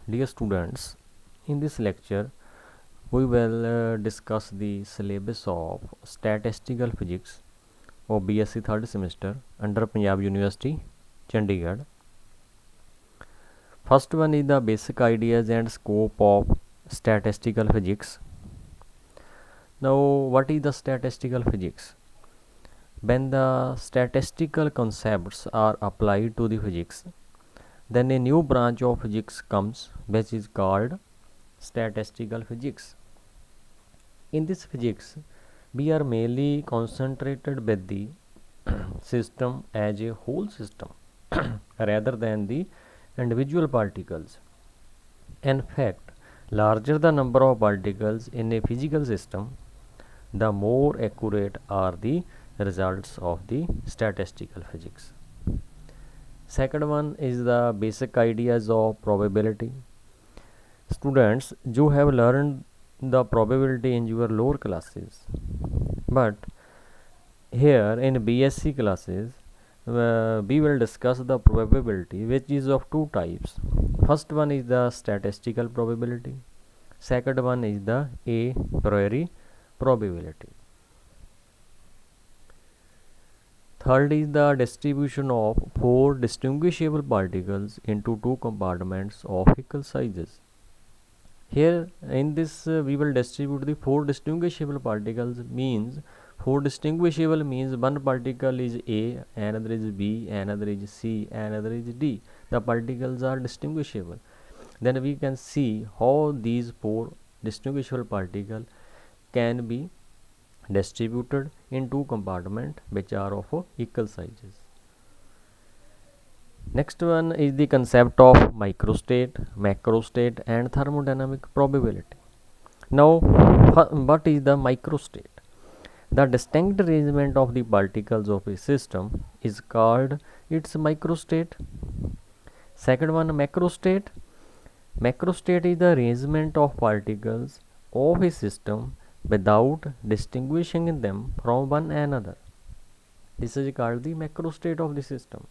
Dear students, in this lecture we will discuss the syllabus of statistical physics of BSc third semester under Punjab University, Chandigarh. First one is the basic ideas and scope of statistical physics. Now, what is the statistical physics? When the statistical concepts are applied to the physics, then a new branch of physics comes which is called statistical physics. In this physics, we are mainly concentrated with the system as a whole system rather than the individual particles. In fact, larger the number of particles in a physical system, the more accurate are the results of the statistical physics. Second one is the basic ideas of probability. Students, you have learned the probability in your lower classes, but here in BSc classes we will discuss the probability, which is of two types. First one is the statistical probability, second one is the a priori probability. Third is the distribution of four distinguishable particles into two compartments of equal sizes. Here in this we will distribute the four distinguishable particles. Means four distinguishable means one particle is A, another is B, another is C, another is D. The particles are distinguishable. Then we can see how these four distinguishable particles can be distributed in two compartments which are of equal sizes. Next one is the concept of microstate, macrostate and thermodynamic probability. Now, what is the microstate? The distinct arrangement of the particles of a system is called its microstate. Second one, macrostate. Macrostate is the arrangement of particles of a system without distinguishing them from one another. This is called the macrostate of the system.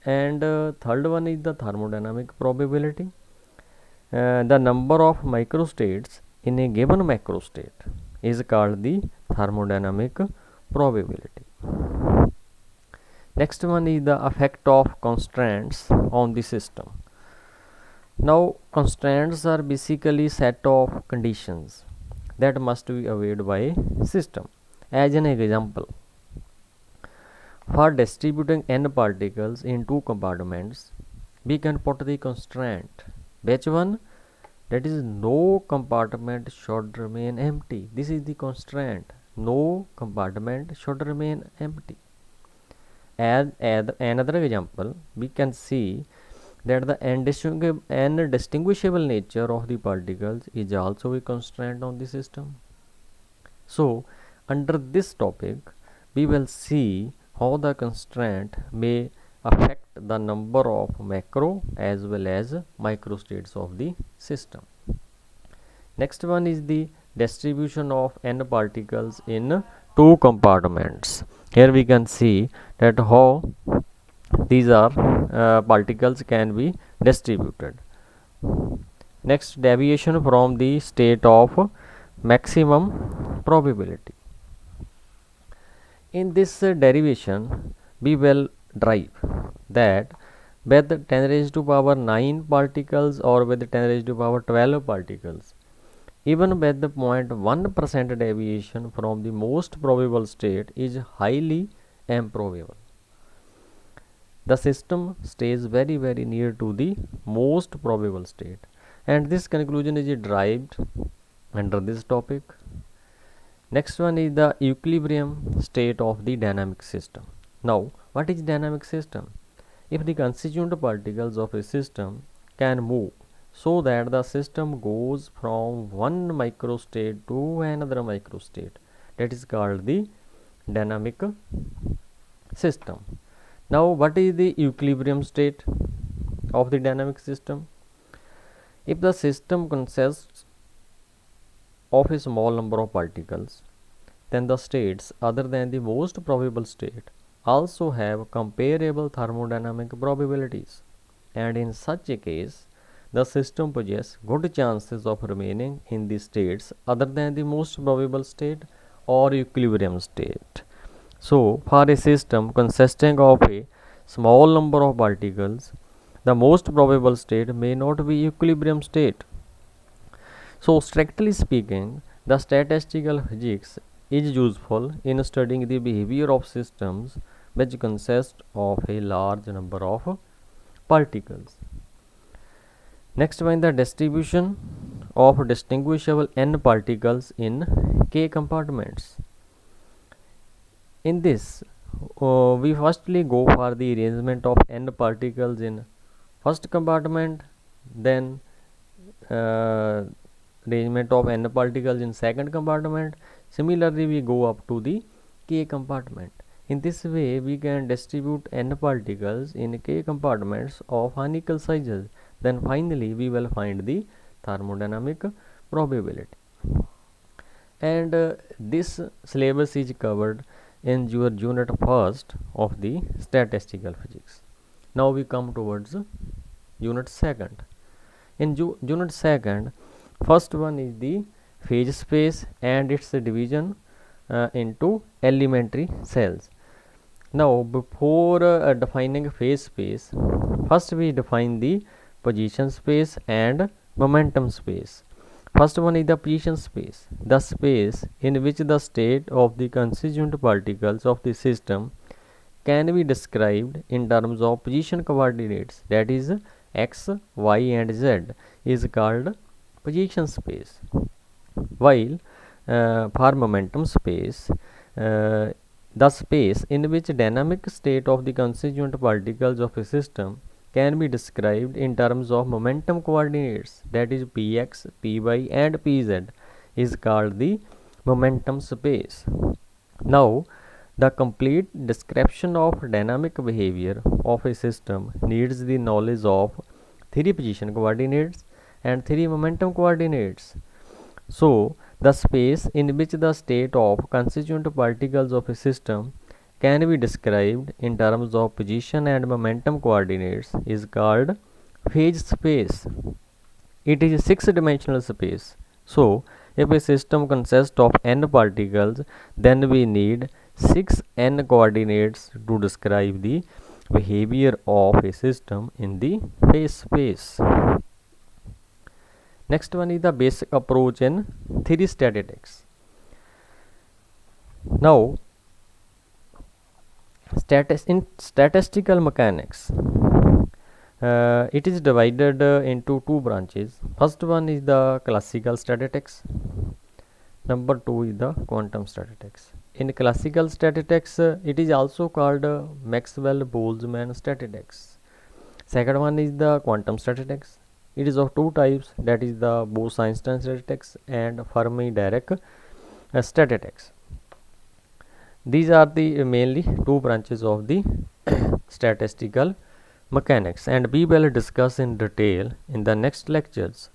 And third one is the thermodynamic probability. The number of microstates in a given macrostate is called the thermodynamic probability. Next one is the effect of constraints on the system. Now, constraints are basically set of conditions that must be obeyed by a system. As an example, for distributing n particles in two compartments, we can put the constraint. Which one? That is, no compartment should remain empty. This is the constraint. No compartment should remain empty. As another example, we can see that the indistinguishable nature of the particles is also a constraint on the system. So, under this topic, we will see how the constraint may affect the number of macro as well as microstates of the system. Next one is the distribution of n particles in two compartments. Here we can see that how these are particles can be distributed. Next, deviation from the state of maximum probability. In this derivation, we will derive that with 10 raised to power 9 particles or with 10 raised to power 12 particles, even with the 0.1% deviation from the most probable state is highly improbable. The system stays very near to the most probable state, and this conclusion is derived under this topic. Next one is the equilibrium state of the dynamic system. Now, what is dynamic system? If the constituent particles of a system can move so that the system goes from one microstate to another microstate, that is called the dynamic system. Now, what is the equilibrium state of the dynamic system? If the system consists of a small number of particles, then the states other than the most probable state also have comparable thermodynamic probabilities, and in such a case the system possesses good chances of remaining in the states other than the most probable state or equilibrium state. So, for a system consisting of a small number of particles, the most probable state may not be equilibrium state. So, strictly speaking, the statistical physics is useful in studying the behavior of systems which consist of a large number of particles. Next one, the distribution of distinguishable n particles in k compartments. In this, we firstly go for the arrangement of n particles in first compartment, then arrangement of n particles in second compartment. Similarly, we go up to the k compartment. In this way, we can distribute n particles in k compartments of unequal sizes. Then finally, we will find the thermodynamic probability. And this syllabus is covered in your unit first of the statistical physics. Now we come towards unit second. In unit second, first one is the phase space and its division into elementary cells. Now before defining phase space, first we define the position space and momentum space. First one is the position space, the space in which the state of the constituent particles of the system can be described in terms of position coordinates, that is x, y and z, is called position space. While for momentum space, the space in which dynamic state of the constituent particles of a system can be described in terms of momentum coordinates, that is px, py and pz, is called the momentum space. Now, the complete description of dynamic behavior of a system needs the knowledge of 3 position coordinates and 3 momentum coordinates. So, the space in which the state of constituent particles of a system can be described in terms of position and momentum coordinates is called phase space. It is a 6-dimensional space. So, if a system consists of n particles, then we need 6 n coordinates to describe the behavior of a system in the phase space. Next one is the basic approach in theory statistics. Now, in statistical mechanics, it is divided into 2 branches. First one is the classical statistics. Number 2 is the quantum statistics. In classical statistics, it is also called Maxwell-Boltzmann statistics. Second one is the quantum statistics. It is of 2 types, that is the Bose-Einstein statistics and Fermi-Dirac statistics. These are the mainly 2 branches of the statistical mechanics, and we will discuss in detail in the next lectures.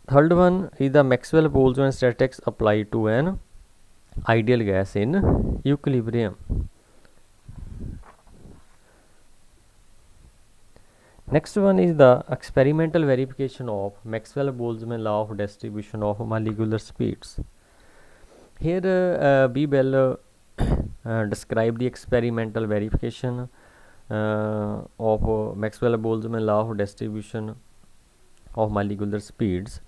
Third one is the Maxwell-Boltzmann statistics applied to an ideal gas in equilibrium. Next one is the experimental verification of Maxwell-Boltzmann law of distribution of molecular speeds. Here we will describe the experimental verification of Maxwell-Boltzmann law of distribution of molecular speeds.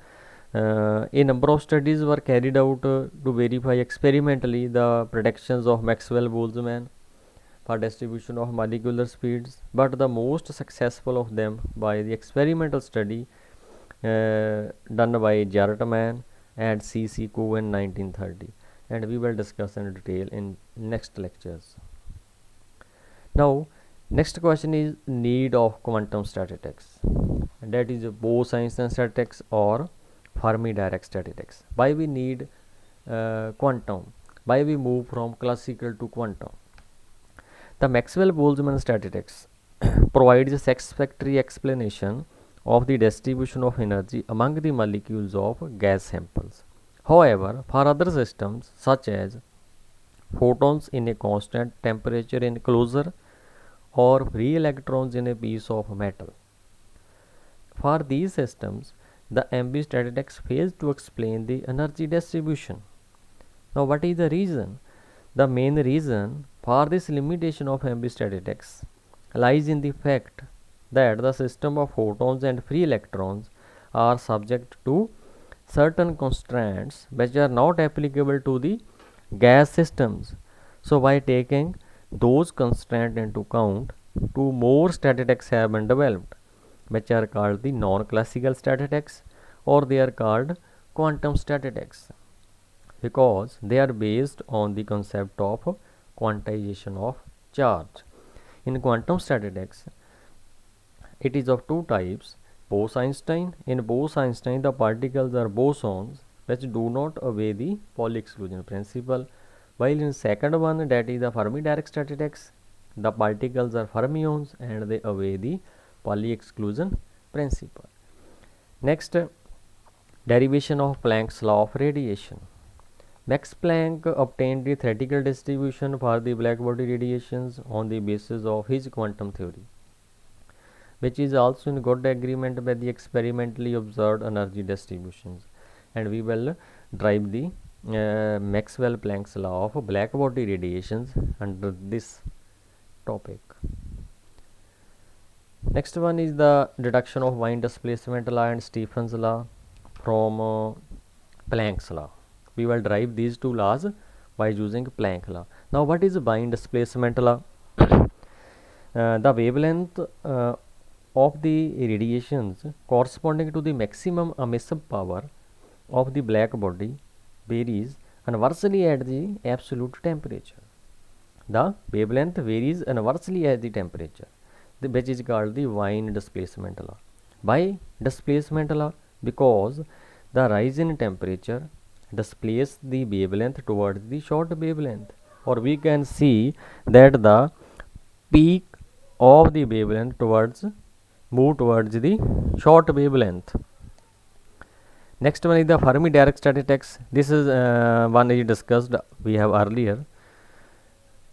A number of studies were carried out to verify experimentally the predictions of Maxwell-Boltzmann for distribution of molecular speeds, but the most successful of them by the experimental study done by Jartman and C.C. Coe in 1930, and we will discuss in detail in next lectures. Now, next question is need of quantum statistics, and that is Bose-Einstein statistics or Fermi-Dirac statistics. Why we need quantum? Why we move from classical to quantum? The Maxwell-Boltzmann statistics provides a satisfactory explanation of the distribution of energy among the molecules of gas samples. However, for other systems such as photons in a constant temperature enclosure or free electrons in a piece of metal, For these systems, the ambistatics fails to explain the energy distribution. Now, what is the reason? The main reason for this limitation of ambistatics lies in the fact that the system of photons and free electrons are subject to certain constraints which are not applicable to the gas systems. So, by taking those constraints into account, two more statistics have been developed, which are called the non-classical statistics, or they are called quantum statistics, because they are based on the concept of quantization of charge. In quantum statistics, it is of two types: Bose-Einstein. In Bose-Einstein, the particles are bosons which do not obey the Pauli exclusion principle, while in second one, that is the Fermi-Dirac statistics, the particles are fermions and they obey the Pauli exclusion principle. Next, derivation of Planck's law of radiation. Max Planck obtained the theoretical distribution for the blackbody radiations on the basis of his quantum theory, which is also in good agreement with the experimentally observed energy distributions. And we will derive the Maxwell Planck's law of blackbody radiations under this topic. Next one is the deduction of Wien displacement law and Stephen's law from Planck's law. We will derive these two laws by using Planck law. Now, what is Wien displacement law? The wavelength of the radiations corresponding to the maximum emissive power of the black body varies inversely at the absolute temperature. The wavelength varies inversely at the temperature, which is called the Wien displacement law. Why displacement law? Because the rise in temperature displaces the wavelength towards the short wavelength, or we can see that the peak of the wavelength move towards the short wavelength. Next one is the Fermi-Dirac statistics. This is one is discussed we have earlier.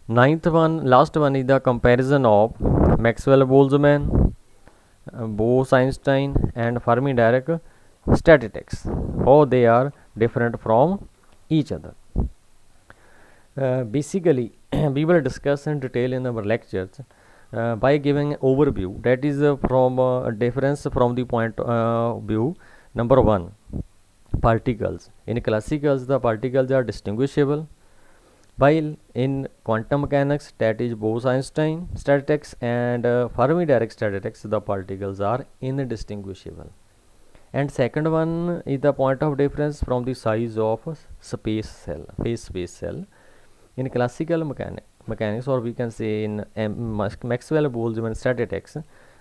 Last one is the comparison of Maxwell-Boltzmann, Bose-Einstein and Fermi-Dirac statistics. How they are different from each other. Basically, we will discuss in detail in our lectures by giving an overview, that is from a difference from the point of view number 1, particles. In classicals, the particles are distinguishable, while in quantum mechanics, that is Bose-Einstein statistics and Fermi-Dirac statistics, the particles are indistinguishable. And second one is the point of difference from the size of phase space cell. In classical mechanics, or we can say in Maxwell-Boltzmann statistics,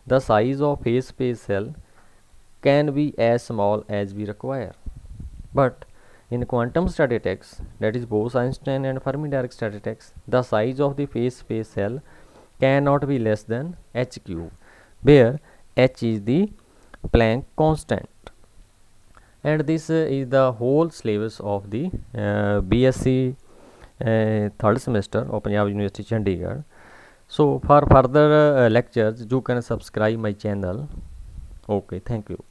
the size of phase space cell can be as small as we require. But in quantum statistics, that is Bose-Einstein and Fermi-Dirac statistics, the size of the phase space cell cannot be less than h cube, where h is the Planck constant. And this is the whole syllabus of the BSc third semester of Punjab University Chandigarh. So for further lectures, you can subscribe my channel. Okay, thank you.